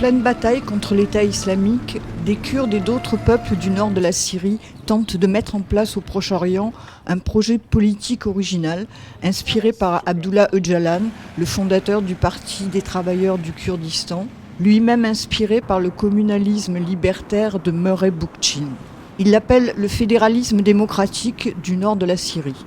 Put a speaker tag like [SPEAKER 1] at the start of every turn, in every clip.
[SPEAKER 1] pleine bataille contre l'État islamique, des Kurdes et d'autres peuples du nord de la Syrie tentent de mettre en place au Proche-Orient un projet politique original inspiré par Abdullah Öcalan, le fondateur du Parti des travailleurs du Kurdistan, lui-même inspiré par le communalisme libertaire de Murray Bookchin. Il l'appelle le fédéralisme démocratique du nord de la Syrie.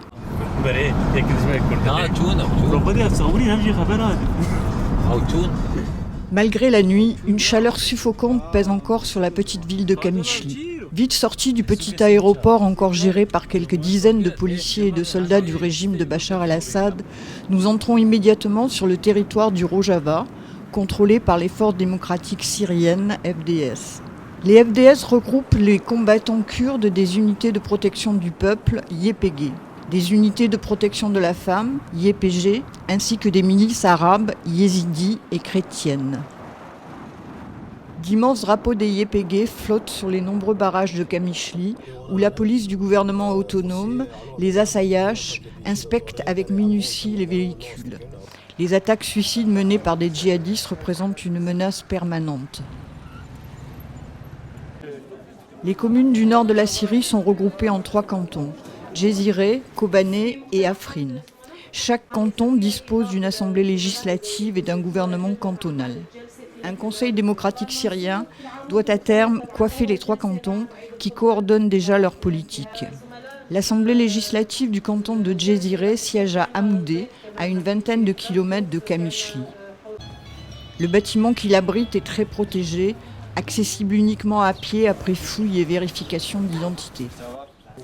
[SPEAKER 1] Malgré la nuit, une chaleur suffocante pèse encore sur la petite ville de Qamishli. Vite sortie du petit aéroport encore géré par quelques dizaines de policiers et de soldats du régime de Bachar el-Assad, nous entrons immédiatement sur le territoire du Rojava, contrôlé par les forces démocratiques syriennes FDS. Les FDS regroupent les combattants kurdes des unités de protection du peuple, YPG, des unités de protection de la femme, YPG, ainsi que des milices arabes, yézidis et chrétiennes. D'immenses drapeaux des YPG flottent sur les nombreux barrages de Qamishli, où la police du gouvernement autonome, les Assayaches, inspecte avec minutie les véhicules. Les attaques suicides menées par des djihadistes représentent une menace permanente. Les communes du nord de la Syrie sont regroupées en 3 cantons, Djezireh, Kobané et Afrin. Chaque canton dispose d'une assemblée législative et d'un gouvernement cantonal. Un conseil démocratique syrien doit à terme coiffer les 3 cantons qui coordonnent déjà leur politique. L'assemblée législative du canton de Djezireh siège à Amoudé, à une vingtaine de kilomètres de Qamishli. Le bâtiment qui l'abrite est très protégé, accessible uniquement à pied après fouilles et vérification d'identité.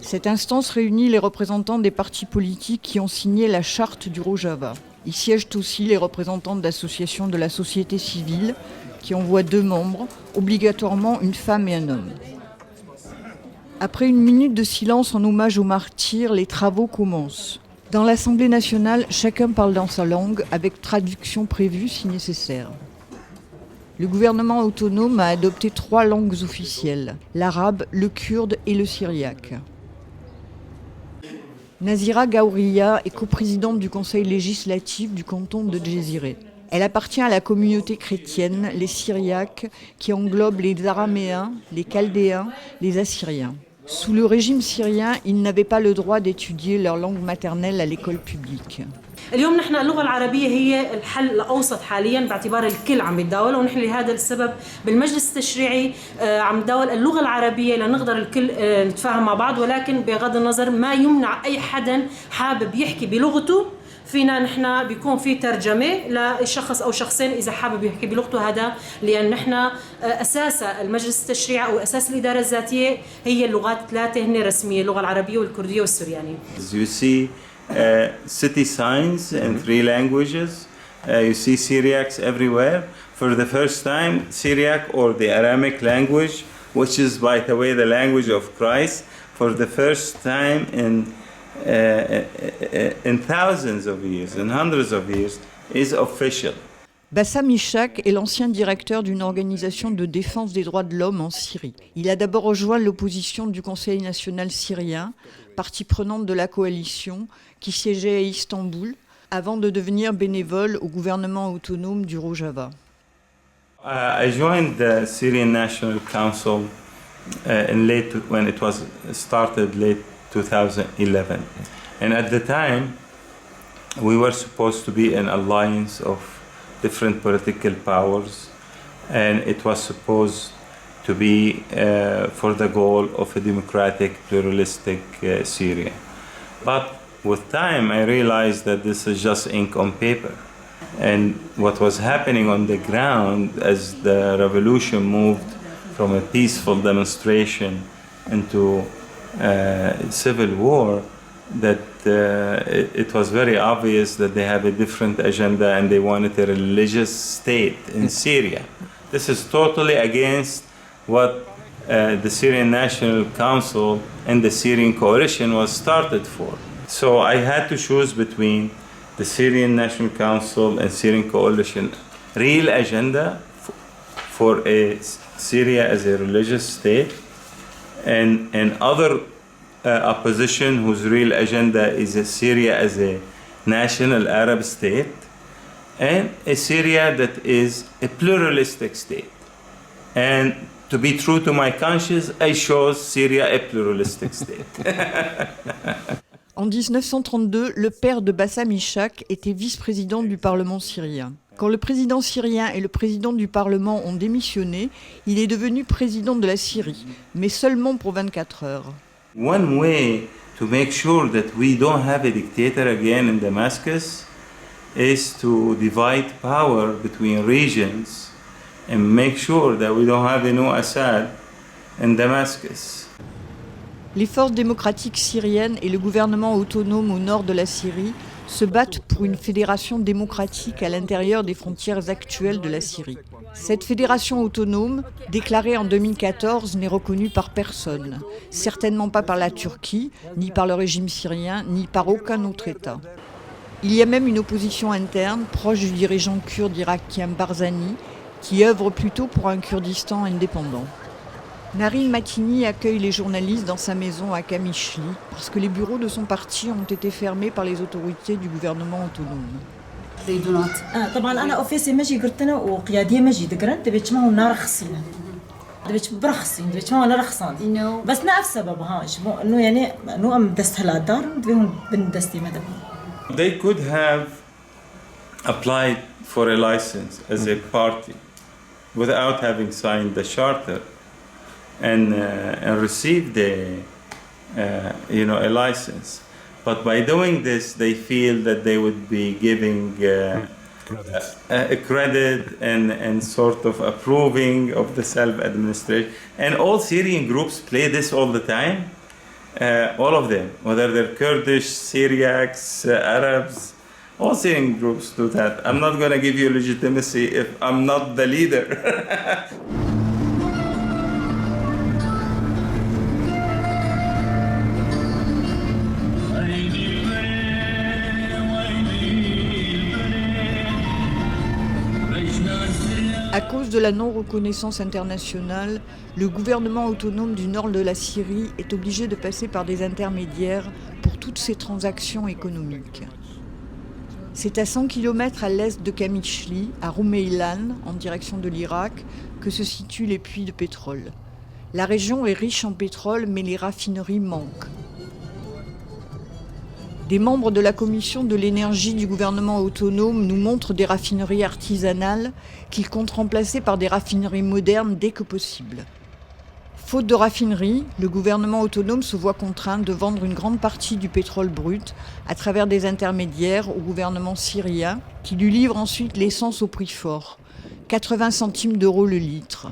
[SPEAKER 1] Cette instance réunit les représentants des partis politiques qui ont signé la charte du Rojava. Y siègent aussi les représentants d'associations de la société civile qui envoient 2 membres, obligatoirement une femme et un homme. Après une minute de silence en hommage aux martyrs, les travaux commencent. Dans l'Assemblée nationale, chacun parle dans sa langue, avec traduction prévue si nécessaire. Le gouvernement autonome a adopté 3 langues officielles, l'arabe, le kurde et le syriaque. Nazira Gaouriya est coprésidente du conseil législatif du canton de Djezireh. Elle appartient à la communauté chrétienne, les Syriaques, qui englobe les Araméens, les Chaldéens, les Assyriens. Sous le régime syrien, ils n'avaient pas le droit d'étudier leur langue maternelle à l'école publique.
[SPEAKER 2] اليوم نحن اللغة العربية هي الحل الأوسط حاليا باعتبار الكل عم يتداول ونحن لهذا السبب بالمجلس التشريعي عم نداول اللغة العربية لنقدر الكل نتفاهم مع بعض ولكن بغض النظر ما يمنع أي حدا حابب يحكي بلغته فينا نحن بيكون في ترجمة لشخص أو شخصين إذا حابب يحكي بلغته هذا لأن نحن أساس المجلس التشريعي أو أساس الإدارة الذاتية هي اللغات 3 هن رسمية اللغة العربية والكردية والسوريانية.
[SPEAKER 3] You see city signs in 3 languages. You see Syriacs everywhere. For the first time, Syriac or the Aramic language, which is by the way the language of Christ, for the first time in thousands of years, in hundreds of years, is official.
[SPEAKER 1] Bassam Ishak est l'ancien directeur d'une organisation de défense des droits de l'homme en Syrie. Il a d'abord rejoint l'opposition du Conseil national syrien, partie prenante de la coalition, qui siégeait à Istanbul, avant de devenir bénévole au gouvernement autonome du Rojava.
[SPEAKER 3] I joined the Syrian National Council when it was started late 2011. And at the time, we were supposed to be an alliance of different political powers, and it was supposed to be for the goal of a democratic, pluralistic Syria. But with time, I realized that this is just ink on paper. And what was happening on the ground as the revolution moved from a peaceful demonstration into civil war, that it was very obvious that they have a different agenda and they wanted a religious state in Syria. This is totally against what the Syrian National Council and the Syrian Coalition was started for. So I had to choose between the Syrian National Council and Syrian Coalition real agenda for Syria as a religious state and other opposition whose real agenda is Syria as a national Arab state and a Syria that is a pluralistic state. And to be true to my conscience, I chose Syria a pluralistic state.
[SPEAKER 1] En 1932, le père de Bassam Ishaq était vice-président du Parlement syrien. Quand le président syrien et le président du Parlement ont démissionné, il est devenu président de la Syrie, mais seulement pour 24 heures.
[SPEAKER 3] One way to make sure that we don't have a dictator again in Damascus is to divide power between regions and make sure that we don't have a new Assad in Damascus.
[SPEAKER 1] Les forces démocratiques syriennes et le gouvernement autonome au nord de la Syrie se battent pour une fédération démocratique à l'intérieur des frontières actuelles de la Syrie. Cette fédération autonome, déclarée en 2014, n'est reconnue par personne, certainement pas par la Turquie, ni par le régime syrien, ni par aucun autre État. Il y a même une opposition interne, proche du dirigeant kurde irakien Barzani, qui œuvre plutôt pour un Kurdistan indépendant. Narine Matini accueille les journalistes dans sa maison à Kamishli parce que les bureaux de son parti ont été fermés par les autorités du gouvernement autonome.
[SPEAKER 4] طبعا انا اوفيسي ماشي قلت انا وقياديه ماشي دقرن تبي تسمعوا النار خصينا تبي برخصين تبي تسمعوا النار خصان بس نعرف سبب ها شبو انه يعني انه ام دست هلا دار تبيهم بندستي مدام.
[SPEAKER 3] They could have applied for a license as a party without having signed the charter and received a license. But by doing this, they feel that they would be giving a credit and sort of approving of the self-administration. And all Syrian groups play this all the time. All of them, whether they're Kurdish, Syriacs, Arabs, all Syrian groups do that. I'm not going to give you legitimacy if I'm not the leader.
[SPEAKER 1] À cause de la non-reconnaissance internationale, le gouvernement autonome du nord de la Syrie est obligé de passer par des intermédiaires pour toutes ses transactions économiques. C'est à 100 km à l'est de Kamishli, à Roumeïlan, en direction de l'Irak, que se situent les puits de pétrole. La région est riche en pétrole, mais les raffineries manquent. Des membres de la commission de l'énergie du gouvernement autonome nous montrent des raffineries artisanales qu'ils comptent remplacer par des raffineries modernes dès que possible. Faute de raffineries, le gouvernement autonome se voit contraint de vendre une grande partie du pétrole brut à travers des intermédiaires au gouvernement syrien qui lui livre ensuite l'essence au prix fort, 80 centimes d'euros le litre.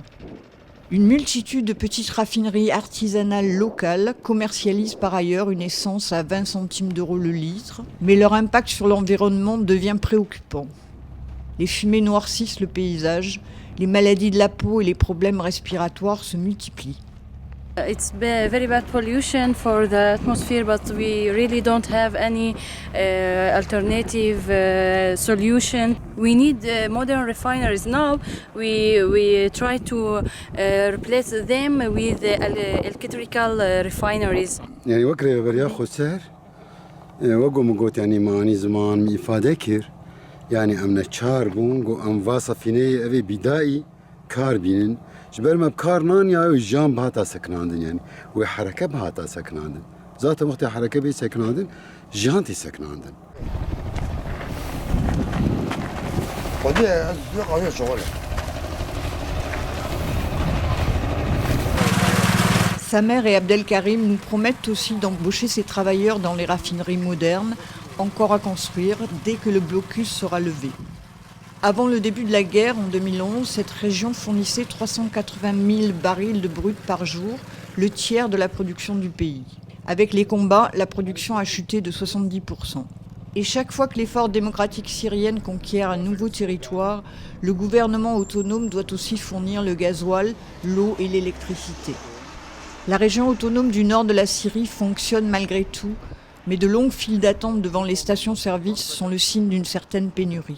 [SPEAKER 1] Une multitude de petites raffineries artisanales locales commercialisent par ailleurs une essence à 20 centimes d'euros le litre, mais leur impact sur l'environnement devient préoccupant. Les fumées noircissent le paysage, les maladies de la peau et les problèmes respiratoires se multiplient.
[SPEAKER 5] It's very bad pollution for the atmosphere, but we really don't have any alternative solution. We need modern refineries now. We try to replace them with electrical refineries.
[SPEAKER 6] يعني وكره برياخو سهر وقوم قوت يعني ماني زمان إفادة كير يعني أمنا تشار بون قو أم فاصفيني أبي بدائي كار بينن جبر ما بكارنان يا الجام بهاتا سكناندن يعني وحركة بهاتا سكناندن ذات وقت حركة بي سكناندن جانتي سكناندن
[SPEAKER 1] Samer et Abdelkarim nous promettent aussi d'embaucher ces travailleurs dans les raffineries modernes, encore à construire dès que le blocus sera levé. Avant le début de la guerre, en 2011, cette région fournissait 380 000 barils de brut par jour, le tiers de la production du pays. Avec les combats, la production a chuté de 70%. Et chaque fois que les forces démocratiques syriennes conquièrent un nouveau territoire, le gouvernement autonome doit aussi fournir le gasoil, l'eau et l'électricité. La région autonome du nord de la Syrie fonctionne malgré tout, mais de longues files d'attente devant les stations-service sont le signe d'une certaine pénurie.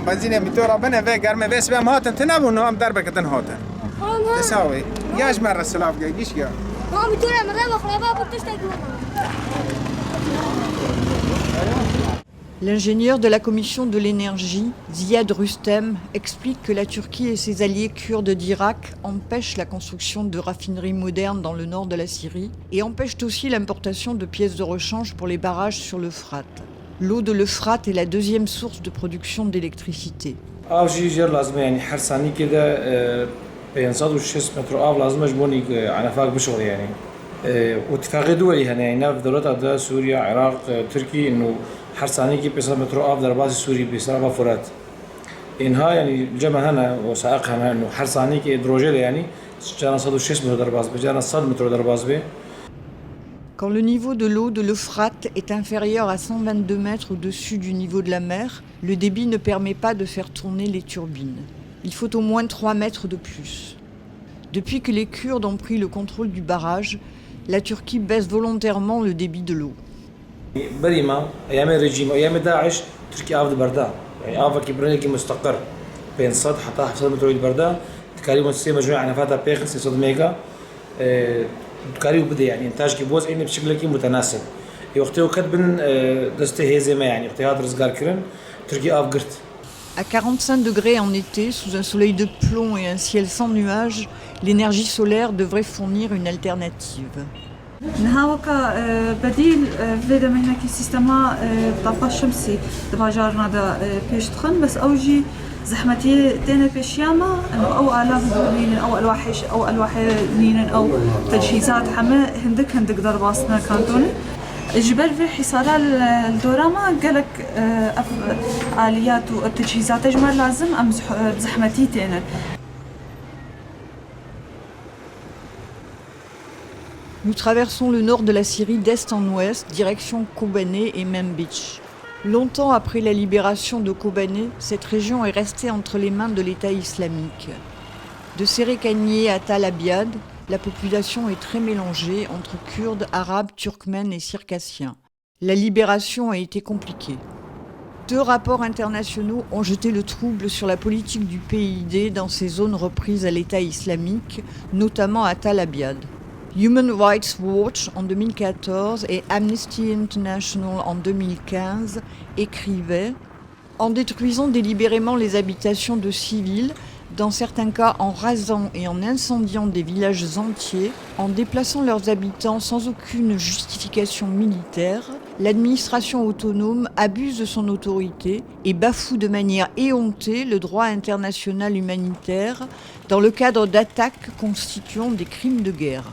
[SPEAKER 7] بنزين 200 ربنا في قرمه بس بهم هاتن تنابون هم دربك تنهاتن تساوي
[SPEAKER 1] L'ingénieur de la commission de l'énergie, Ziad Rustem, explique que la Turquie et ses alliés kurdes d'Irak empêchent la construction de raffineries modernes dans le nord de la Syrie et empêchent aussi l'importation de pièces de rechange pour les barrages sur l'Euphrate. L'eau de l'Euphrate est la deuxième source de production d'électricité.
[SPEAKER 7] حرصانيكي بيصير مترو أفضل باصي سوري بيصير بفرات إنها يعني الجمع هنا وسائقها هنا إنه حرصانيكي إدروجيل يعني جانا صدو شيس مترو درباز بجانا صد مترو درباز بي.
[SPEAKER 1] Quand le niveau de l'eau de l'Euphrate est inférieur à 122 mètres au-dessus du niveau de la mer, le débit ne permet pas de faire tourner les turbines. Il faut au moins 3 mètres de plus. Depuis que les Kurdes ont pris le contrôle du barrage, la Turquie baisse volontairement le débit de l'eau.
[SPEAKER 7] بريمة أيام الرجيم وأيام داعش تركيا أفضل برداء يعني أفضل كبرنيكي مستقر بين صد حتى 500 متر برداء تكاليف سي مجموعة نفاتها بيخ 600 ميجا تكاليف بدي يعني إنتاج كيبوز إني بشكل كي متناسب وقتها كتبن دستي هي زي ما يعني وقتها هذا رزقار كرن تركيا أفقرت.
[SPEAKER 1] À 45 degrés en été, sous un soleil de plomb et un ciel sans nuages, l'énergie solaire devrait fournir une alternative.
[SPEAKER 8] نهاوكا بديل فيدا مهنك سيستما الطاقة الشمسية دباجارنا دا بيش تخن بس أوجي زحمتي تينا بيشياما إنه أو آلاف دولين أو ألواح نين أو تجهيزات حما هندك درباسنا كانتون الجبال في حصارة الدوراما قالك آليات والتجهيزات أجمل لازم أم زحمتي تينا.
[SPEAKER 1] Nous traversons le nord de la Syrie d'est en ouest, direction Kobané et Manbij. Longtemps après la libération de Kobané, cette région est restée entre les mains de l'État islamique. De Serekaniye à Tal Abyad, la population est très mélangée entre Kurdes, Arabes, Turkmènes et Circassiens. La libération a été compliquée. 2 rapports internationaux ont jeté le trouble sur la politique du PID dans ces zones reprises à l'État islamique, notamment à Tal Abyad. Human Rights Watch en 2014 et Amnesty International en 2015 écrivaient « En détruisant délibérément les habitations de civils, dans certains cas en rasant et en incendiant des villages entiers, en déplaçant leurs habitants sans aucune justification militaire, l'administration autonome abuse de son autorité et bafoue de manière éhontée le droit international humanitaire dans le cadre d'attaques constituant des crimes de guerre. »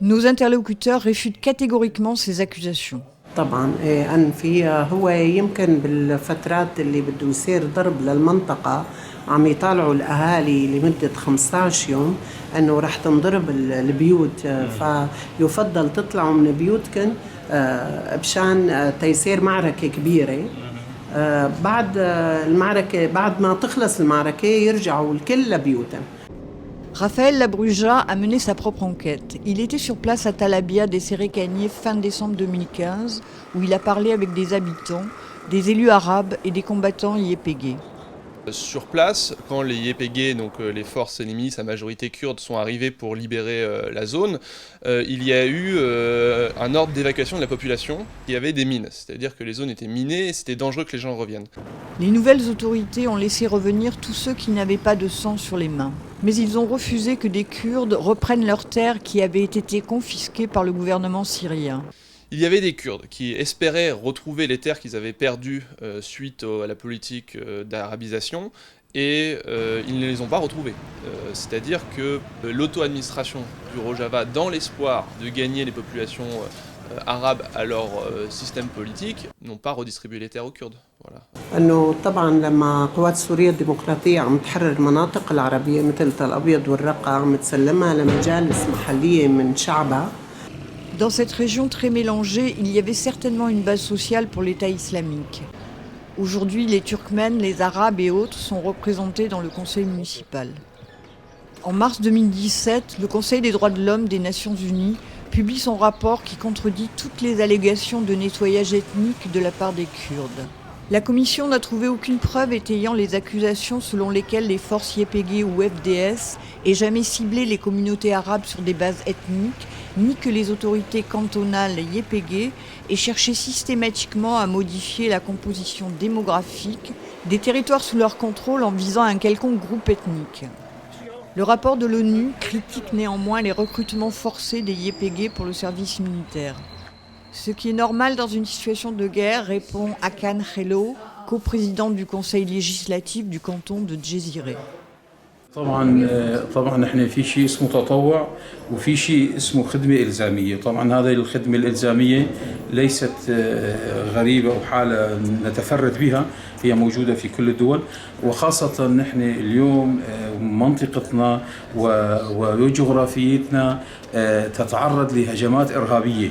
[SPEAKER 1] Nos interlocuteurs réfutent catégoriquement ces accusations.
[SPEAKER 9] طبعا أنفي هو يمكن بالفترات اللي بده يصير ضرب للمنطقة عم يطالعوا الأهالي لمدة 15 يوم أنه رح تنضرب البيوت فيفضل تطلعوا من بيوتكم بشان تيصير معركة كبيرة بعد المعركة بعد ما تخلص المعركة يرجعوا الكل لبيوتهم.
[SPEAKER 1] Raphaël Labruja a mené sa propre enquête. Il était sur place à Tal Abyad et Serekaniye fin décembre 2015, où il a parlé avec des habitants, des élus arabes et des combattants YPG.
[SPEAKER 10] Sur place, quand les YPG, donc les forces ennemies, sa majorité kurde, sont arrivées pour libérer la zone, il y a eu un ordre d'évacuation de la population. Il y avait des mines, c'est-à-dire que les zones étaient minées et c'était dangereux que les gens reviennent.
[SPEAKER 1] Les nouvelles autorités ont laissé revenir tous ceux qui n'avaient pas de sang sur les mains. Mais ils ont refusé que des Kurdes reprennent leurs terres qui avaient été confisquées par le gouvernement syrien.
[SPEAKER 10] Il y avait des Kurdes qui espéraient retrouver les terres qu'ils avaient perdues suite à la politique d'arabisation et ils ne les ont pas retrouvées. C'est-à-dire que l'auto-administration du Rojava, dans l'espoir de gagner les populations arabes à leur système politique, n'ont pas redistribué les terres aux Kurdes. Voilà.
[SPEAKER 9] انه طبعا لما قوات سوريا الديمقراطيه عم تحرر المناطق العربيه مثل تل ابيض والرقه عم تسلمها لمجالس محليه من شعبها.
[SPEAKER 1] Dans cette région très mélangée, il y avait certainement une base sociale pour l'État islamique. Aujourd'hui, les Turkmènes, les Arabes et autres sont représentés dans le conseil municipal. En mars 2017, le Conseil des droits de l'homme des Nations Unies publie son rapport qui contredit toutes les allégations de nettoyage ethnique de la part des Kurdes. La commission n'a trouvé aucune preuve étayant les accusations selon lesquelles les forces YPG ou FDS aient jamais ciblé les communautés arabes sur des bases ethniques, ni que les autorités cantonales YPG aient cherché systématiquement à modifier la composition démographique des territoires sous leur contrôle en visant un quelconque groupe ethnique. Le rapport de l'ONU critique néanmoins les recrutements forcés des YPG pour le service militaire. Ce qui est normal dans une situation de guerre, répond Akan Hello, coprésident du conseil législatif du canton de Djeziré.
[SPEAKER 11] طبعا احنا في شيء اسمه تطوع وفي شيء اسمه خدمه الزاميه، طبعا هذه الخدمه الالزاميه ليست غريبه او حاله نتفرد بها، هي موجوده في كل الدول، وخاصه نحن اليوم منطقتنا وجغرافيتنا تتعرض لهجمات ارهابيه،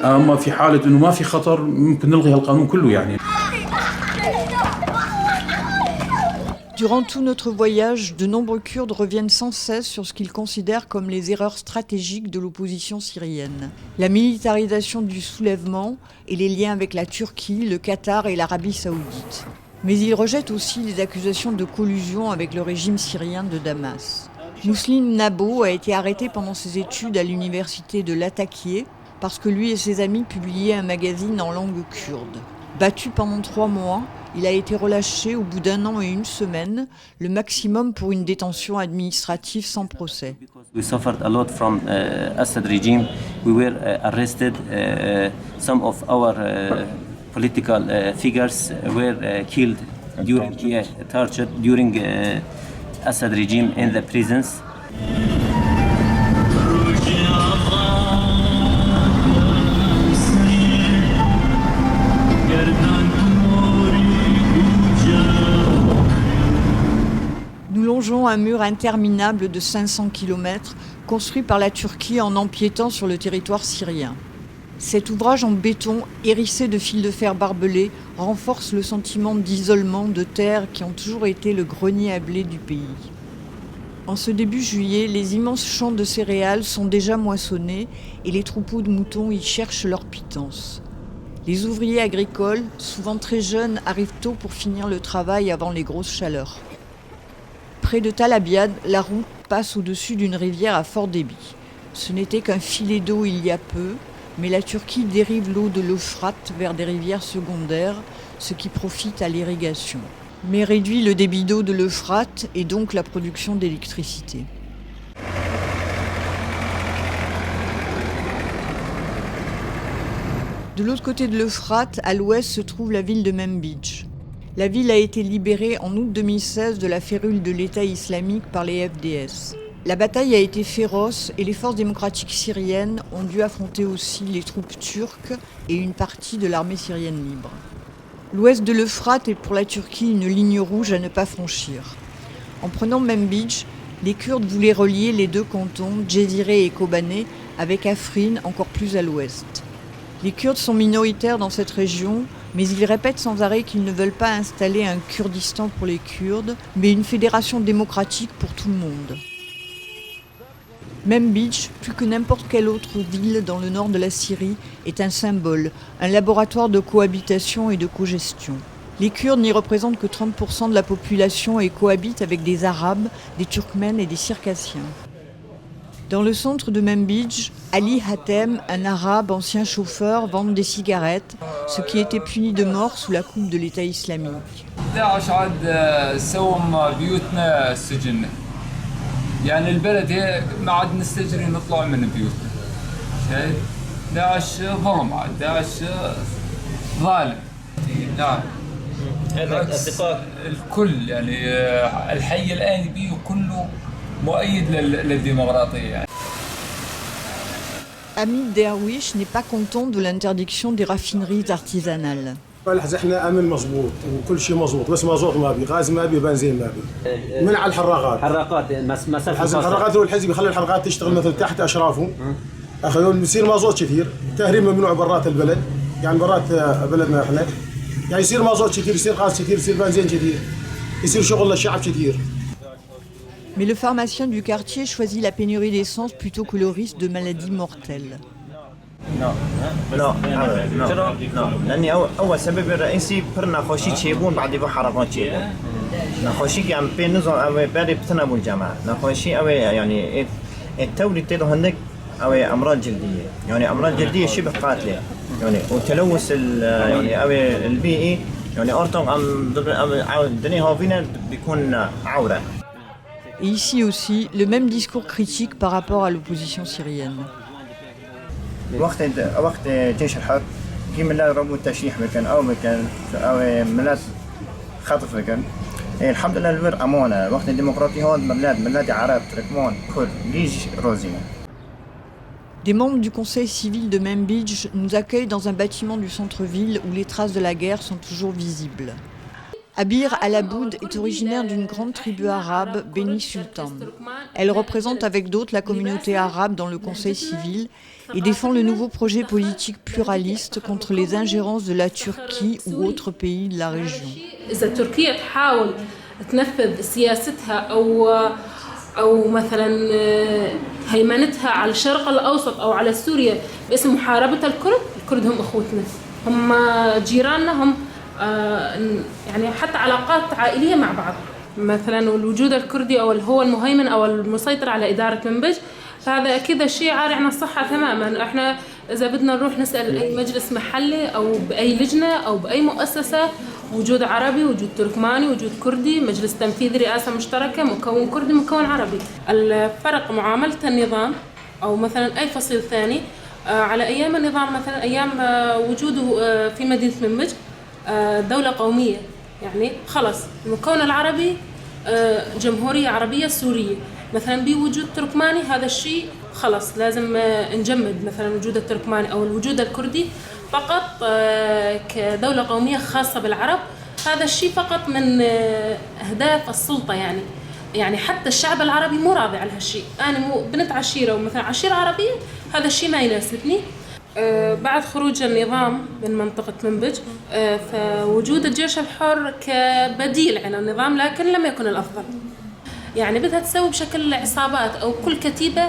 [SPEAKER 11] اما في حاله انه ما في خطر ممكن نلغي هالقانون كله يعني.
[SPEAKER 1] Durant tout notre voyage, de nombreux Kurdes reviennent sans cesse sur ce qu'ils considèrent comme les erreurs stratégiques de l'opposition syrienne. La militarisation du soulèvement et les liens avec la Turquie, le Qatar et l'Arabie saoudite. Mais ils rejettent aussi les accusations de collusion avec le régime syrien de Damas. Mouslim Nabo a été arrêté pendant ses études à l'université de Latakié parce que lui et ses amis publiaient un magazine en langue kurde. Battu pendant 3 mois, il a été relâché au bout d'1 an et 1 semaine, le maximum pour une détention administrative sans procès.
[SPEAKER 12] We suffered a lot from Assad regime. We were arrested. Some of our political figures were killed tortured during Assad regime in the prisons.
[SPEAKER 1] Nous longeons un mur interminable de 500 km construit par la Turquie en empiétant sur le territoire syrien. Cet ouvrage en béton, hérissé de fils de fer barbelés, renforce le sentiment d'isolement de terres qui ont toujours été le grenier à blé du pays. En ce début juillet, les immenses champs de céréales sont déjà moissonnés et les troupeaux de moutons y cherchent leur pitance. Les ouvriers agricoles, souvent très jeunes, arrivent tôt pour finir le travail avant les grosses chaleurs. Près de Tal Abyad, la route passe au-dessus d'une rivière à fort débit. Ce n'était qu'un filet d'eau il y a peu, mais la Turquie dérive l'eau de l'Euphrate vers des rivières secondaires, ce qui profite à l'irrigation, mais réduit le débit d'eau de l'Euphrate et donc la production d'électricité. De l'autre côté de l'Euphrate, à l'ouest, se trouve la ville de Manbij. La ville a été libérée en août 2016 de la férule de l'État islamique par les FDS. La bataille a été féroce et les forces démocratiques syriennes ont dû affronter aussi les troupes turques et une partie de l'armée syrienne libre. L'ouest de l'Euphrate est pour la Turquie une ligne rouge à ne pas franchir. En prenant Manbij, les Kurdes voulaient relier les 2 cantons, Djeziré et Kobané, avec Afrin encore plus à l'ouest. Les Kurdes sont minoritaires dans cette région, mais ils répètent sans arrêt qu'ils ne veulent pas installer un Kurdistan pour les Kurdes, mais une fédération démocratique pour tout le monde. Manbij, plus que n'importe quelle autre ville dans le nord de la Syrie, est un symbole, un laboratoire de cohabitation et de cogestion. Les Kurdes n'y représentent que 30% de la population et cohabitent avec des Arabes, des Turkmènes et des Circassiens. Dans le centre de Manbij, Ali Hatem, un arabe ancien chauffeur, vend des cigarettes, ce qui était puni de mort sous la coupe de l'État islamique.
[SPEAKER 13] يعني البلد هي ما عاد نستجري نطلع من بيوتنا. شايف؟ داعش ظلم عاد، داعش ظالم. نعم. الكل يعني الحي الآن بيه كله مؤيد للديمقراطية يعني.
[SPEAKER 1] Hamid Derwish n'est pas content de l'interdiction des raffineries artisanales.
[SPEAKER 14] احنا امن مضبوط وكل شيء مضبوط بس مازوت ما بي غاز ما بي بنزين ما بي منع الحراقات الحراقات هو الحزب يخلي الحلقات تشتغل مثل تحت اشرافهم اخذون بيصير مازوت كثير تهريب ممنوع برات البلد يعني برات بلدنا احنا يعني يصير مازوت كثير يصير غاز كثير يصير بنزين كثير يصير شغل للشعب كثير.
[SPEAKER 1] Mais le pharmacien du quartier choisit la pénurie d'essence plutôt que le risque de maladies mortelles.
[SPEAKER 15] لا لاني اول سبب الرئيسي برنا خوشي تشيبون بعد يبقى حركات تشيبون نخوشي عم بين نظام او بادي بتنابو الجامعه نخوشي او يعني التولي تيرو هناك او امراض جلديه يعني امراض جلديه شبه قاتله يعني وتلوث يعني او البيئي يعني اورتون عم الدنيا هوفينا بيكون عوره.
[SPEAKER 1] Et ici aussi, le même discours critique par rapport à l'opposition syrienne.
[SPEAKER 15] وقت جيش الحرب كي من لا ربو التشيح مكان او ملات خطف مكان الحمد لله البر امونه وقت الديمقراطي هون ملات عرب تركمان كل ليج روزينا.
[SPEAKER 1] Des membres du conseil civil de Manbij nous accueillent dans un bâtiment du centre-ville où les traces de la guerre sont toujours visibles. Abir Al-Aboud est originaire d'une grande tribu arabe, Beni Sultan. Elle représente avec d'autres la communauté arabe dans le conseil civil et défend le nouveau projet politique pluraliste contre les ingérences de la Turquie ou autres pays de la région.
[SPEAKER 2] أو مثلا هيمنتها على الشرق الأوسط أو على سوريا باسم محاربة الكرد هم أخوتنا هم جيراننا هم يعني حتى علاقات عائلية مع بعض مثلا الوجود الكردي أو هو المهيمن أو المسيطر على إدارة منبج فهذا أكيد شيء عاري عن الصحة تماما احنا إذا بدنا نروح نسأل أي مجلس محلي أو بأي لجنة أو بأي مؤسسة وجود عربي وجود تركماني وجود كردي مجلس تنفيذي رئاسة مشتركة مكون كردي مكون عربي. الفرق معاملة النظام أو مثلا أي فصيل ثاني على أيام النظام مثلا أيام وجوده في مدينة منبج دولة قومية يعني خلص المكون العربي جمهورية عربية سورية مثلا بوجود تركماني هذا الشيء خلص لازم نجمد مثلا وجود التركماني أو الوجود الكردي فقط كدولة قومية خاصة بالعرب هذا الشيء فقط من أهداف السلطة يعني حتى الشعب العربي مو راضي على هالشيء أنا مو بنت عشيرة ومثلا عشيرة عربية هذا الشيء ما يناسبني. بعد خروج النظام من منطقة منبج فوجود الجيش الحر كبديل عن النظام لكن لم يكن الأفضل يعني بدها تسوي بشكل عصابات أو كل كتيبة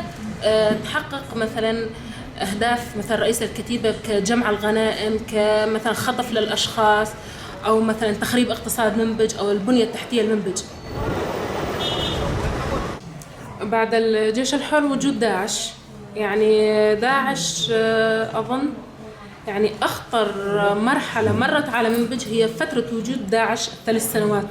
[SPEAKER 2] تحقق مثلا أهداف مثل رئيس الكتيبة كجمع الغنائم كمثلا خطف للأشخاص أو مثلا تخريب اقتصاد منبج أو البنية التحتية لمنبج. بعد الجيش الحر وجود داعش يعني داعش أظن يعني أخطر مرحلة مرت على منبج هي فترة وجود داعش 3 سنوات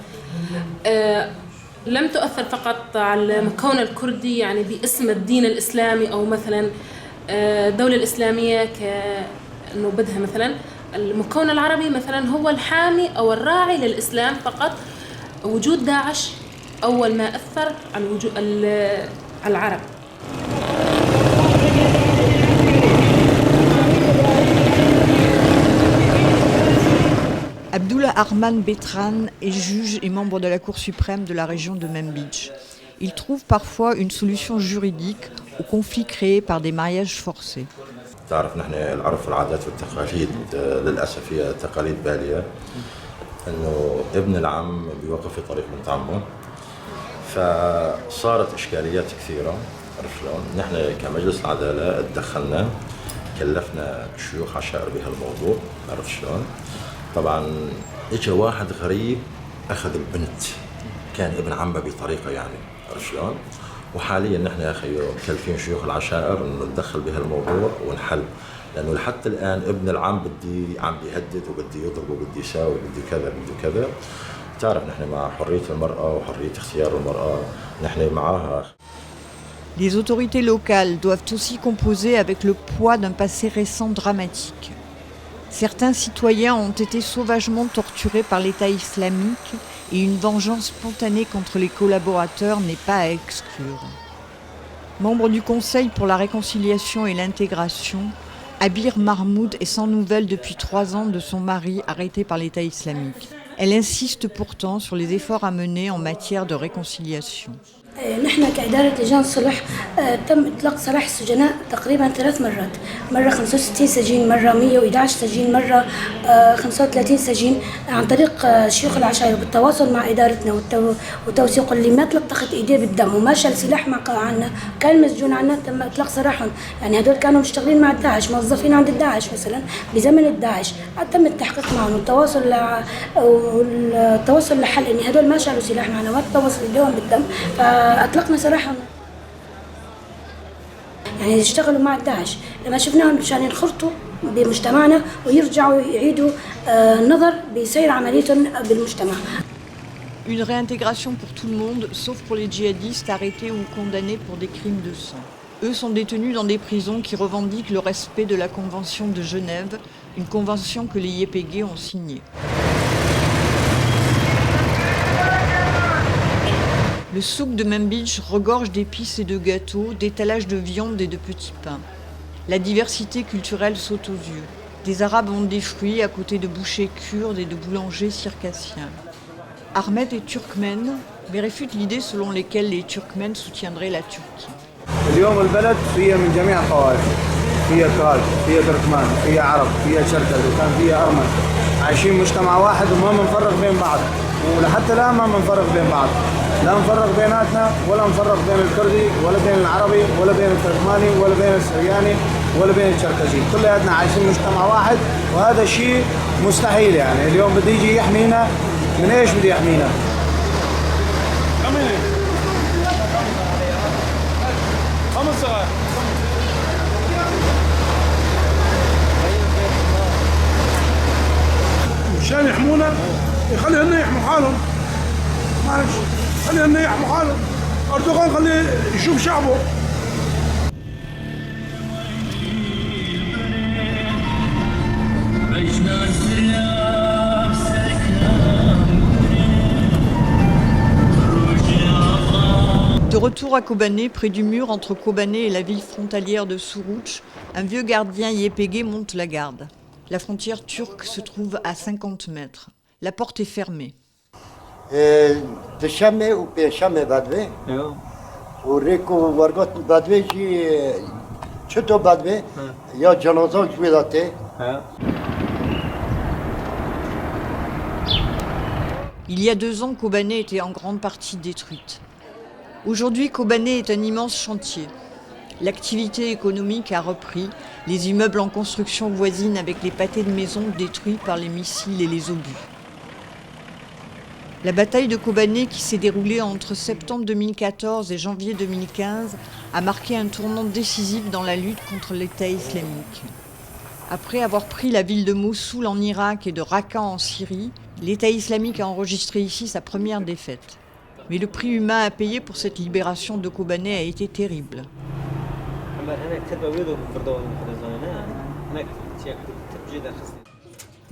[SPEAKER 2] لم تؤثر فقط على المكون الكردي يعني باسم الدين الإسلامي أو مثلا الدولة الإسلامية كأنه بدها مثلا المكون العربي مثلا هو الحامي أو الراعي للإسلام فقط وجود داعش أول ما أثر على وجود العرب.
[SPEAKER 1] Abdullah Arman Betran est juge et membre de la Cour suprême de la région de Manbij. Il trouve parfois une solution juridique aux conflits créés par des mariages forcés.
[SPEAKER 16] تعرف نحن العرف والعادات والتقاليد للأسف هي تقاليد بالية أنه ابن العم بيوقف في طريق بنت عمه فصارت إشكاليات كثيرة عرف شلون نحن كمجلس العدالة تدخلنا كلفنا شيوخ عشائر بهالموضوع عرف شلون طبعا اجى واحد غريب اخذ البنت كان ابن عمه بطريقه يعني عرف شلون وحاليا نحن يا اخي مكلفين شيوخ العشائر انه ندخل بهالموضوع ونحل لانه لحتى الان ابن العم عم بيهدد وبدي يضرب وبدي يساوي وبدي كذا وبدي كذا تعرف نحن مع حريه المراه وحريه اختيار المراه نحن معاها.
[SPEAKER 1] Les autorités locales doivent aussi composer avec le poids d'un passé récent dramatique. Certains citoyens ont été sauvagement torturés par l'État islamique et une vengeance spontanée contre les collaborateurs n'est pas à exclure. Membre du Conseil pour la réconciliation et l'intégration, Abir Mahmoud est sans nouvelles depuis 3 ans de son mari arrêté par l'État islamique. Elle insiste pourtant sur les efforts à mener en matière de réconciliation.
[SPEAKER 17] نحن كإدارة لجان الصلح تم إطلاق سراح السجناء تقريبا 3 مرات، مرة 65 سجين، مرة 111 سجين، مرة 35 سجين عن طريق شيوخ العشائر بالتواصل مع إدارتنا وتوثيق. اللي ما تلطخت إيديه بالدم وما شال سلاح عنا كان مسجون عنا تم إطلاق سراحهم. يعني هدول كانوا مشتغلين مع الداعش، موظفين عند الداعش مثلا بزمن الداعش، تم التحقيق معهم والتوصل لحل إن هدول ما شالوا سلاح معنا وما تلوث إيديهم بالدم، فأطلقنا سراحهم. يعني يشتغلوا مع الداعش، لما شفناهم مشان ينخرطوا بمجتمعنا ويرجعوا يعيدوا النظر بسير عمليتهم بالمجتمع.
[SPEAKER 1] Une réintégration pour tout le monde, sauf pour les djihadistes arrêtés ou condamnés pour des crimes de sang. Eux sont détenus dans des prisons qui revendiquent le respect de la Convention de Genève, une convention que les YPG ont signée. Le souk de Manbij regorge d'épices et de gâteaux, d'étalages de viande et de petits pains. La diversité culturelle saute aux yeux. Des Arabes vendent des fruits à côté de bouchers kurdes et de boulangers circassiens. Ahmed est turkmène, mais réfute l'idée selon laquelle les Turkmènes soutiendraient la Turquie.
[SPEAKER 7] اليوم البلد فيها من جميع الطوائف، فيها كرد، فيها تركمان، فيها عرب، فيها شركة، وكان فيها أرمن، عايشين مجتمع واحد وما منفرق بين بعض، ولحتى الآن ما منفرق بين بعض، لا نفرق بيناتنا ولا نفرق بين الكردي ولا بين العربي ولا بين التركماني ولا بين السرياني ولا بين الشركسي، كلياتنا عايشين مجتمع واحد، وهذا شيء مستحيل. يعني اليوم بده يجي يحمينا من ايش؟ بده يحمينا
[SPEAKER 14] مشان يحمونا يخليهن يحموا حالهم، معلش خليهن يحموا حالهم. أردوغان خليه يشوف شعبه.
[SPEAKER 1] De retour à Kobané, près du mur entre Kobané et la ville frontalière de Suruç, un vieux gardien YPG monte la garde. La frontière turque se trouve à 50 mètres. La porte est fermée. Il y a 2 ans, Kobané était en grande partie détruite. Aujourd'hui, Kobané est un immense chantier. L'activité économique a repris, les immeubles en construction voisinent avec les pâtés de maisons détruits par les missiles et les obus. La bataille de Kobané, qui s'est déroulée entre septembre 2014 et janvier 2015, a marqué un tournant décisif dans la lutte contre l'État islamique. Après avoir pris la ville de Mossoul en Irak et de Raqqa en Syrie, l'État islamique a enregistré ici sa première défaite. Mais le prix humain à payer pour cette libération de Kobané a été terrible.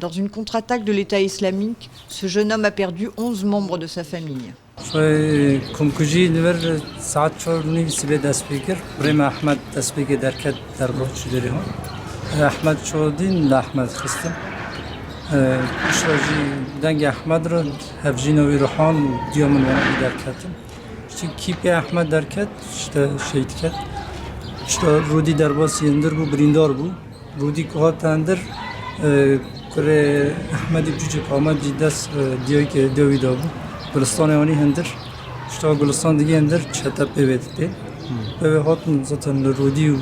[SPEAKER 1] Dans une contre-attaque de l'État islamique, ce jeune homme a perdu 11 membres de sa famille.
[SPEAKER 18] دنگ احمد رو هفجینوی روحان و دیامون ونایی در کتم شتی کیپی احمد در کت شتا شهید کت شتا رودی در باسی اندر بو بریندار بو رودی که ها تندر کره احمدی بجوجه قامت جیدست دیوی که دوی دا بو گلستان آنی هندر شتا گلستان دیگه هندر چهتا پیوید پی پیوی هاتن زتن رودی و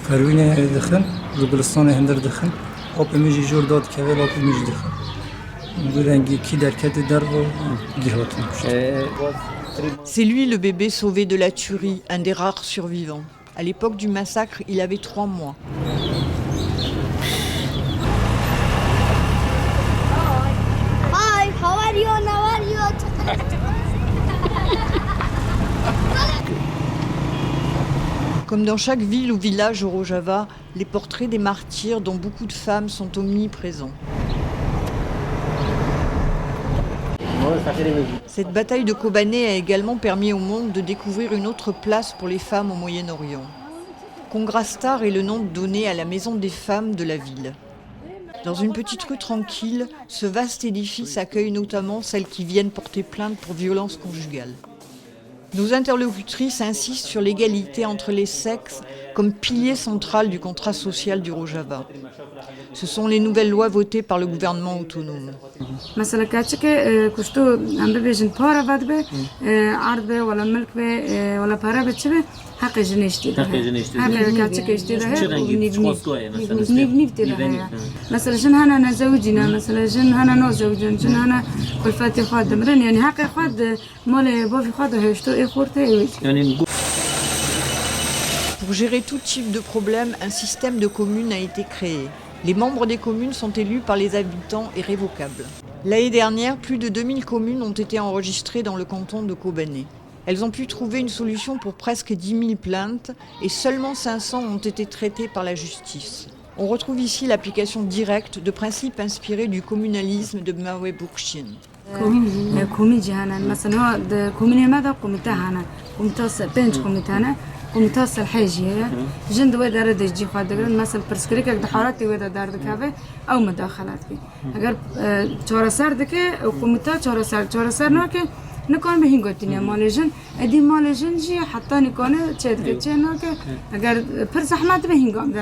[SPEAKER 18] کروین دخن رو گلستان هندر دخن آپ میجی جور داد که ولی آپ میجی دخن
[SPEAKER 1] C'est lui le bébé sauvé de la tuerie, un des rares survivants. À l'époque du massacre, il avait 3 mois.
[SPEAKER 19] Hi, how are you? How are you?
[SPEAKER 1] Comme dans chaque ville ou village au Rojava, les portraits des martyrs dont beaucoup de femmes sont omniprésents. Cette bataille de Kobané a également permis au monde de découvrir une autre place pour les femmes au Moyen-Orient. Kongrastar est le nom donné à la maison des femmes de la ville. Dans une petite rue tranquille, ce vaste édifice accueille notamment celles qui viennent porter plainte pour violences conjugales. Nos interlocutrices insistent sur l'égalité entre les sexes comme pilier central du contrat social du Rojava. Ce sont les nouvelles lois votées par le gouvernement autonome.
[SPEAKER 20] حق جنيشتي حق كاتشك يشتي مثلا جن هنا زوجنا مثلا جن هنا نو زوجنا جن هنا كل فاتي خاد مرن يعني حق خاد مال بوفي خاد هيشتو اخورتي
[SPEAKER 1] Pour gérer tout type de problème, un système de communes a été créé. Les membres des communes sont élus par les habitants et révocables. L'année dernière, plus de 2000 communes ont été enregistrées dans le canton de Kobané. Elles ont pu trouver une solution pour presque 10 000 plaintes et seulement 500 ont été traitées par la justice. On retrouve ici l'application directe de principes inspirés du communalisme de Mawé Bookchin.
[SPEAKER 20] ومتصل حاجة جند وين دار دجي خادر مثلا برسكريك دحاراتي وين دار دكافة أو مداخلات كي أجر شورسار دكة وكمتا شورسار نوكي نكون بهين قلتني مالجن أدي مالجن جي حتى نكون تشد كتشي نوكي أجر برس أحمد بهين قام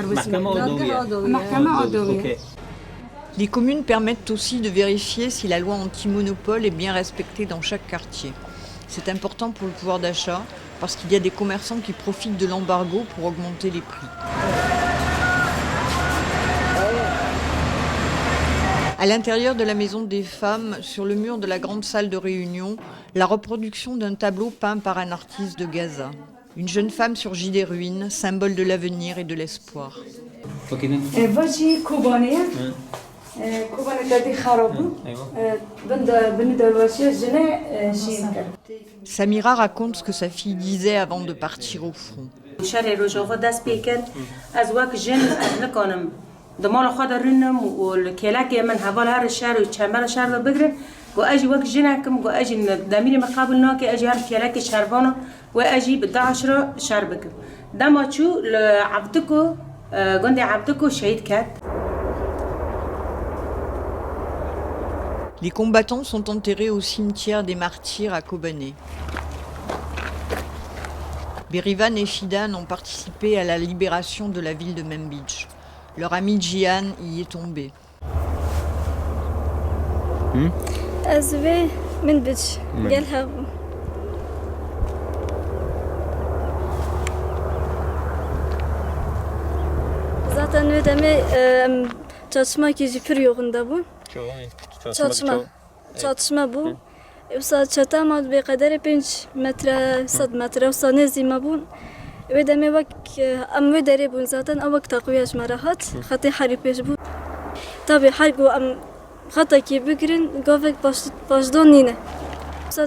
[SPEAKER 20] محكمة عضوية.
[SPEAKER 1] Les communes permettent aussi de vérifier si la loi anti-monopole est bien respectée dans chaque quartier. C'est important pour le pouvoir d'achat parce qu'il y a des commerçants qui profitent de l'embargo pour augmenter les prix. À l'intérieur de la maison des femmes, sur le mur de la grande salle de réunion, la reproduction d'un tableau peint par un artiste de Gaza. Une jeune femme surgit des ruines, symbole de l'avenir et de l'espoir. Samira raconte ce que sa fille disait avant de partir au front.
[SPEAKER 2] واجي وقت جناكم واجي داميري مقابل نوكي اجي هار كيلاكي شاربونه واجي بدا 10 شاربك داماتشو عبدكو قندي عبدكو شهيد كات.
[SPEAKER 1] Les combattants sont enterrés au cimetière des martyrs à Kobané. Berivan et Fidan ont participé à la libération de la ville de Manbij. Leur ami Jihan y est tombé.
[SPEAKER 19] أزبي من بيج قالها zaten ödeme çalışma ki periyodunda bu. Çalışma bu. Yoksa çatama bir kadar 5 metre, 100 metre, yoksa nezime bu. Ödeme bak am ödere bu zaten avak takviyaş marahat. Hatı haripes bu. Tabii harp bu am حتى كي بكرين قافك باشدونينه بس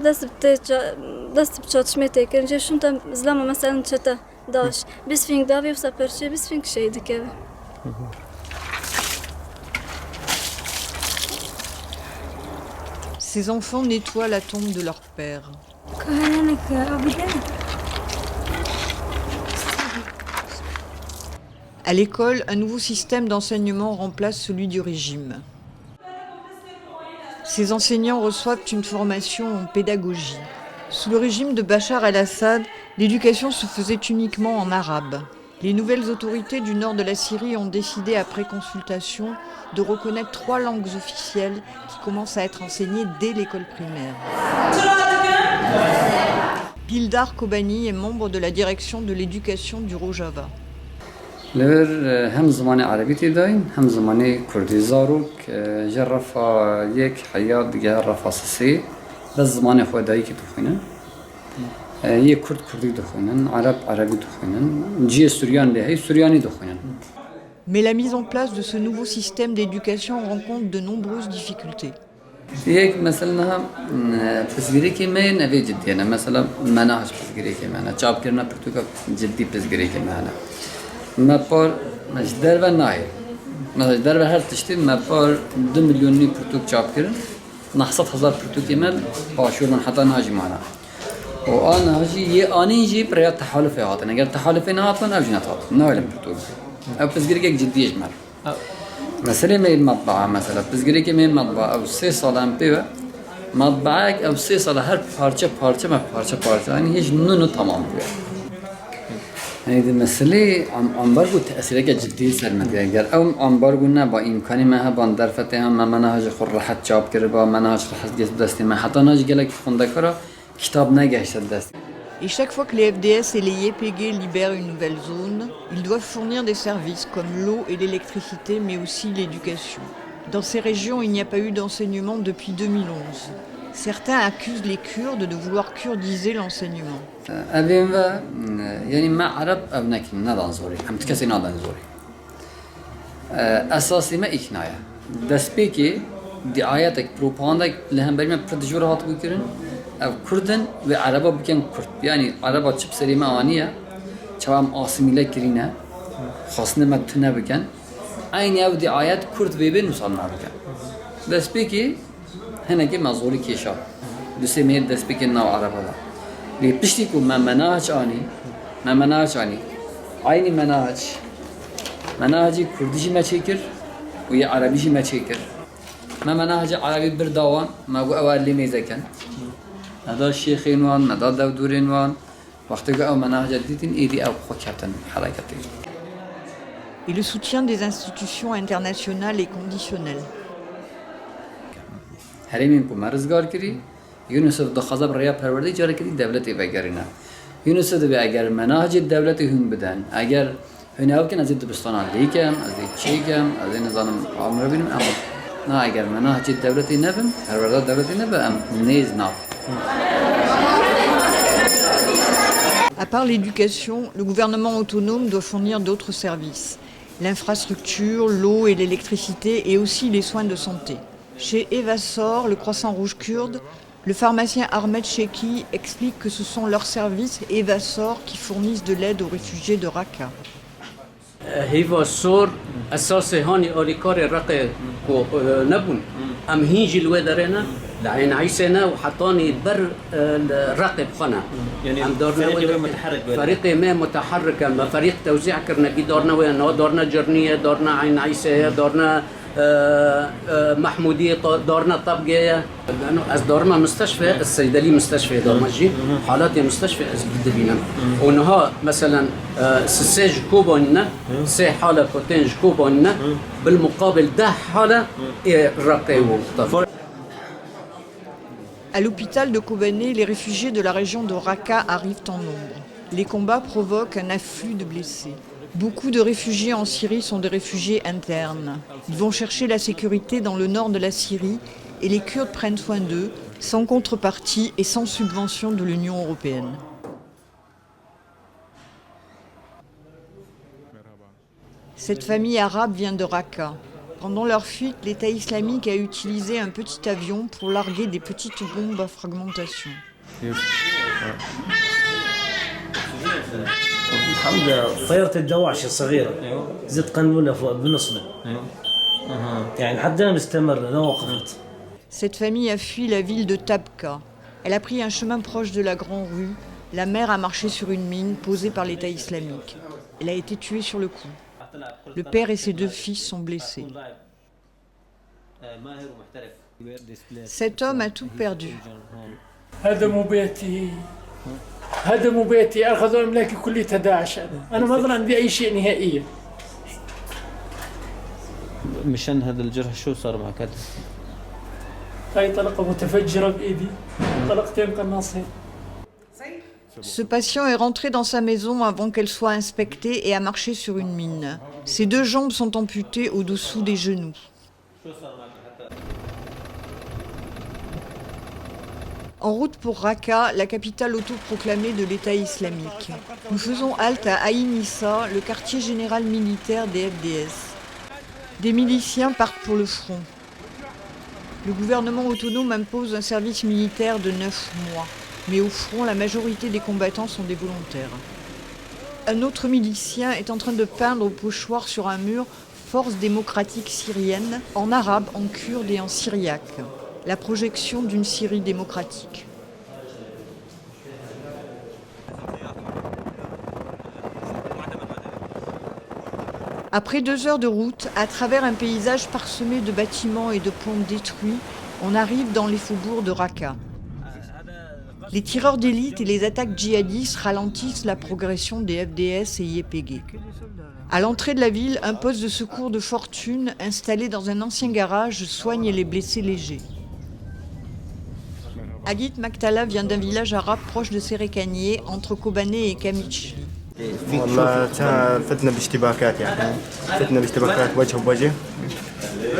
[SPEAKER 19] دست بتشاتشمتي كان جا شنطة زلمة مثلا شتا داش بس فينك دافي وسافرشي بس فينك شيء دكابه.
[SPEAKER 1] Ces enfants nettoient la tombe de leur père. À l'école, un nouveau système d'enseignement remplace celui du régime. Ces enseignants reçoivent une formation en pédagogie. Sous le régime de Bachar el-Assad, l'éducation se faisait uniquement en arabe. Les nouvelles autorités du nord de la Syrie ont décidé, après consultation, de reconnaître 3 langues officielles qui commencent à être enseignées dès l'école primaire. Bildar Kobani est membre de la direction de l'éducation du Rojava.
[SPEAKER 21] لور هم زمانی عربی تداین هم زمانی کردی زاروک جرفا یک حیات جرفا سسی بس زمانی خدایی که دخونن یک کرد کردی دخونن عرب عربی دخونن جی سوریان لهی سوریانی دخونن.
[SPEAKER 1] Mais la mise en place de ce nouveau système d'éducation rencontre de nombreuses difficultés.
[SPEAKER 21] یک مثلا پسگیری که من نوی جدی نه مثلا مناهج پسگیری که من چاپ کردن پرتوکا جدی پسگیری که من ما بار مجدر و نایر مجدر و هر تشتی ما بار 2 میلیونی پرتوک چاپ کردن 900,000 پرتوکی من پاشور من حتی ناجی معنا و آن هاجی یه آنی جی برای تحالف هاتن اگر تحالف نهاتن او جنات هات ناولم پرتوک او پسگیری که جدی اجمال مثلا می مطبعه مثلا پسگیری که می مطبعه او 3 سال هم پیوه مطبعك أو سيصل هر بارشة ما بارشة يعني هيج منو تمام يعني. هذه المسألة عم برجو تأثيرها جدي سلمت يعني أو عم برجونا بإمكاني ما هبان درفتها ما مناهج خور راحت جاب كربا مناهج راحت جس دستي ما حتى ناج قالك خندكرة كتاب نجاش دستي.
[SPEAKER 1] Et chaque fois que les FDS et les YPG libèrent une nouvelle zone, ils doivent fournir des services comme l'eau et l'électricité, mais aussi l'éducation. Dans ces régions, il n'y a pas eu d'enseignement depuis 2011. Certains accusent les Kurdes de vouloir kurdiser l'enseignement.
[SPEAKER 21] يعني ما عرب أبنك نادان زوري هم تكسي نادان زوري أساسي ما إقناعه دسبيكي دعاياتك بروباندك لهم بريمة بردجور هات بكرن أو كردن وعربا بكن كرد يعني عربا تشب سليمة آنية شوام آسميلة كرينة خاصنا ما تنا بكن أين يو دعايات كرد بيبين وصلنا بكن دسبيكي هنا كي مزوري كيشا دسمير دسبيكي ناو عربا لا بيشتكوا ما مناهج آني عيني مناهج كرديجي ما تشكر ويا عربيجي ما تشكر ما مناهج عربي بردوان ما هو أول اللي ميزكن هذا الشيخين وان هذا دودورين وان وقت جاء مناهج جديدين إيدي أو خكرتن حركتين.
[SPEAKER 1] Et le soutien des institutions internationales est conditionnel.
[SPEAKER 21] هرمين بمرزقار كري يونسف دخزب ريا پروردی جاره کدی دولتی وگرینه یونسف دو اگر مناهج دولتی هم بدن اگر هناو کن از دبستان لیکم از چیکم از نظام عمر بینم اما نه اگر مناهج دولتی نبم پروردی دولتی نبم نیز نه.
[SPEAKER 1] À part l'éducation, le gouvernement autonome doit fournir d'autres services. L'infrastructure, l'eau et l'électricité et aussi les soins de santé. Chez Evassor, le Croissant Rouge kurde, le pharmacien Ahmed Sheki explique que ce sont leurs services Evassor qui fournissent de l'aide aux réfugiés de Raqqa.
[SPEAKER 4] Evassor أساسي هاني أوريكاري رقي نبون أم هيجي الودرنا لعين عيسنا وحطاني بر الرقي بخنا يعني فريق متحرك فريق ما متحرك ما فريق توزيع كرنا كي دورنا وين دورنا جرنية دورنا عين عيسى دورنا محمودية دورنا طبقية لأنه أز دورنا مستشفى الصيدلي مستشفى دورنا جي حالاتي مستشفى أز جد بينام ونها مثلا سيج كوبوننا سي حالة كوتينج كوبوننا بالمقابل ده حالة رقي وطف.
[SPEAKER 1] À l'hôpital de Kobané, les réfugiés de la région de Raqqa arrivent en nombre. Les combats provoquent un afflux de blessés. Beaucoup de réfugiés en Syrie sont des réfugiés internes. Ils vont chercher la sécurité dans le nord de la Syrie et les Kurdes prennent soin d'eux, sans contrepartie et sans subvention de l'Union européenne. Cette famille arabe vient de Raqqa. Pendant leur fuite, l'État islamique a utilisé un petit avion pour larguer des petites bombes à fragmentation.
[SPEAKER 22] الحمد لله طيارة الدواعش الصغيرة زدت قنبلة فوق بنصبه يعني حدنا مستمر لا وقفت.
[SPEAKER 1] Cette famille a fui la ville de Tabqa. Elle a pris un chemin proche de la Grande Rue. La mère a marché sur une mine posée par l'État islamique. Elle a été tuée sur le coup. Le père et ses deux fils sont blessés. Cet homme a tout perdu.
[SPEAKER 23] هدموا بيتي أخذوا أملاكي كلية داعش أنا ما ظن عندي أي شيء نهائيا.
[SPEAKER 24] مشان هذا الجرح شو صار معك هذا؟
[SPEAKER 23] هاي طلقة متفجرة بإيدي طلقتين قناصين.
[SPEAKER 1] Ce patient est rentré dans sa maison avant qu'elle soit inspectée et a marché sur une mine. Ses deux jambes sont amputées au-dessous des genoux. En route pour Raqqa, la capitale autoproclamée de l'État islamique. Nous faisons halte à Ain Issa, le quartier général militaire des FDS. Des miliciens partent pour le front. Le gouvernement autonome impose un service militaire de 9 mois. Mais au front, la majorité des combattants sont des volontaires. Un autre milicien est en train de peindre au pochoir sur un mur « Force démocratique syrienne » en arabe, en kurde et en syriaque. La projection d'une Syrie démocratique. Après 2 heures de route, à travers un paysage parsemé de bâtiments et de ponts détruits, On arrive dans les faubourgs de Raqqa. Les tireurs d'élite et les attaques djihadistes ralentissent la progression des FDS et YPG. À l'entrée de la ville, un poste de secours de fortune installé dans un ancien garage soigne les blessés légers. Agit Maktala vient d'un village arabe proche de Sérékanié, entre Kobané et Kamitch.
[SPEAKER 3] والله فتنا باشتباكات يعني فتنا باشتباكات وجه بوجه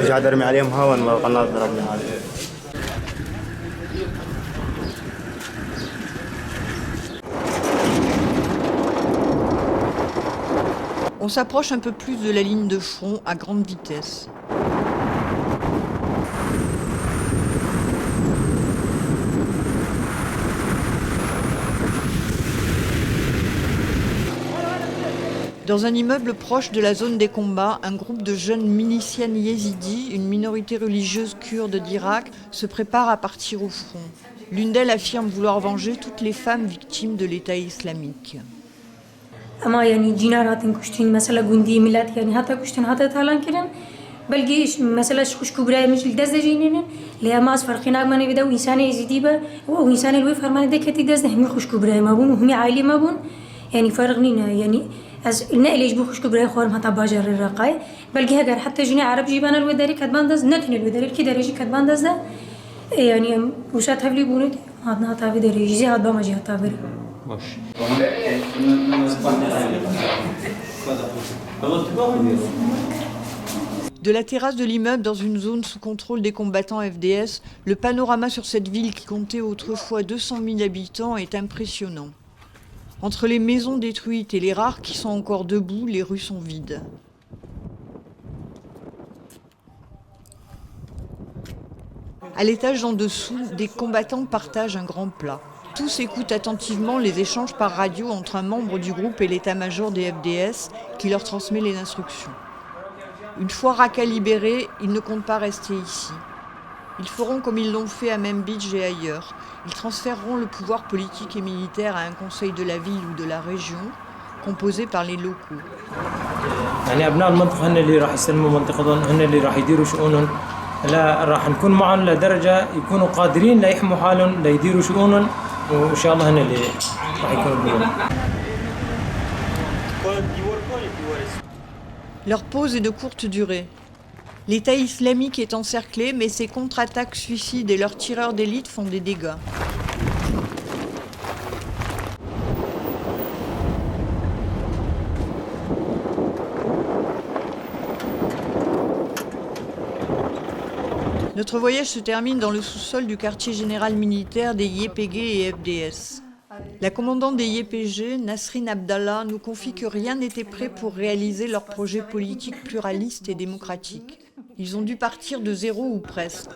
[SPEAKER 3] قاعد ارمي عليهم هون والقناص ضربني هذا.
[SPEAKER 1] On s'approche un peu plus de la ligne de front à grande vitesse. Dans un immeuble proche de la zone des combats, un groupe de jeunes miliciennes yézidis, une minorité religieuse kurde d'Irak, se prépare à partir au front. L'une d'elles affirme vouloir venger toutes les femmes victimes de l'État islamique.
[SPEAKER 5] اما يعني جينارات كشتين مثلا جندي ملات يعني هذا كشتين هذا ثالان كرن بلقيش مثلا شكوش كبرى مثل دزة جينين لها ما أصفر خناق ما نبدأ وإنسان يزيدي با وإنسان الويف هرمان ده كتي دزة هم خوش كبرى ما بون وهم عائلة ما بون يعني فرقنينا يعني از النقل يجبو خوش كبرى خورم هتا باجر الرقاي بلقي هجر حتى جينا عرب جيبانا الوداري كتبان دز نتن الوداري كي درجي كتبان دز ده يعني وشات هفلي بونت هذا هتا في درجي زي هذا ما جي هتا بري
[SPEAKER 1] De la terrasse de l'immeuble, dans une zone sous contrôle des combattants FDS, le panorama sur cette ville qui comptait autrefois 200 000 habitants est impressionnant. Entre les maisons détruites et les rares qui sont encore debout, les rues sont vides. À l'étage en dessous, des combattants partagent un grand plat. Tous écoutent attentivement les échanges par radio entre un membre du groupe et l'état-major des FDS qui leur transmet les instructions. Une fois Raqqa libérée, ils ne comptent pas rester ici. Ils feront comme ils l'ont fait à Manbij et ailleurs. Ils transféreront le pouvoir politique et militaire à un conseil de la ville ou de la région, composé par les locaux.
[SPEAKER 7] يعني أبناء المنطقة هن اللي راح يسلموا منطقتهم، هن اللي راح يديروا شؤونهم، لا راح نكون معهم لدرجة يكونوا قادرين ليحموا حالهم ليديروا شؤونهم وإن شاء الله هن اللي راح يكونوا بهم.
[SPEAKER 1] Leur pause est de courte durée. L'État islamique est encerclé, mais ses contre-attaques suicides et leurs tireurs d'élite font des dégâts. Notre voyage se termine dans le sous-sol du quartier général militaire des YPG et FDS. La commandante des YPG, Nasrin Abdallah, nous confie que rien n'était prêt pour réaliser leur projet politique pluraliste et démocratique. Ils ont dû partir de zéro ou presque.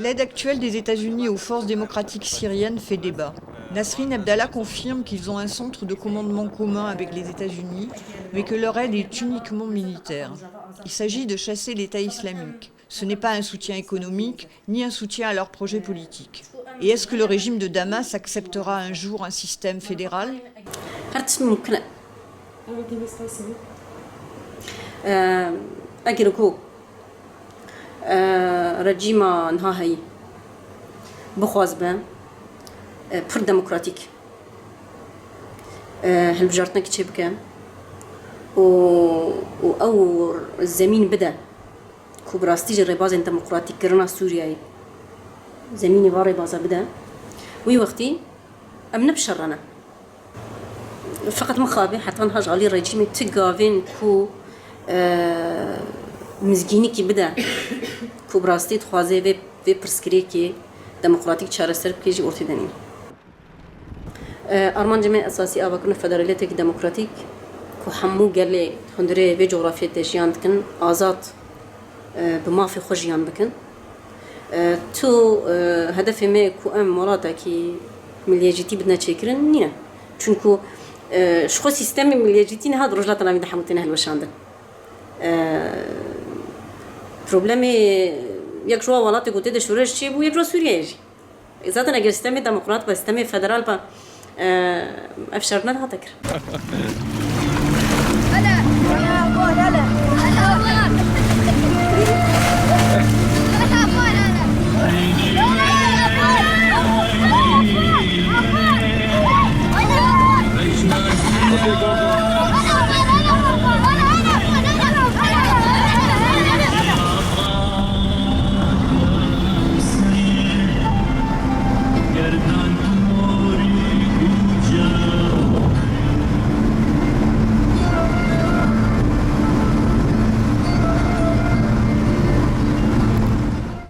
[SPEAKER 1] L'aide actuelle des États-Unis aux forces démocratiques syriennes fait débat. Nasrin Abdallah confirme qu'ils ont un centre de commandement commun avec les États-Unis, mais que leur aide est uniquement militaire. Il s'agit de chasser l'État islamique. Ce n'est pas un soutien économique, ni un soutien à leur projet politique. Et est-ce que le régime de Damas acceptera un jour un système fédéral ?
[SPEAKER 6] رجيم نهاهي بخواز بان بر ديمقراطيك هالبجارتنا كي تشبكان او الزمين بدا كوبراستيج الرباز ديمقراطيك كرنا سوريا زميني باري بازا بدا وي وقتي امنا بشرنا فقط مخابي حتى نهاج علي الرجيم تقافين كو مزگینی کی بده کوبراستی خوازه و پرسکری کی دموکراتیک چاره سرب کیجی ارتدانی ارمان جمع اساسی آوکن فدرالیتک دموکراتیک کو حمو گله هندره و جغرافیه تجیان کن آزاد بما في خجیان بکن تو هدف ما کو ام مرادا کی ملیجیتی بدنا چیکرن نیه چونکو شخو سیستم ملیجیتی نه هاد رجلات نمی دحمتنه هلوشاندن problemi jak jua walati gote de shuraj chi bu jak Suriye ji zaten eğer sistemi demokrat ve sistemi federal pa afşarna da takır. Hala ya bu hala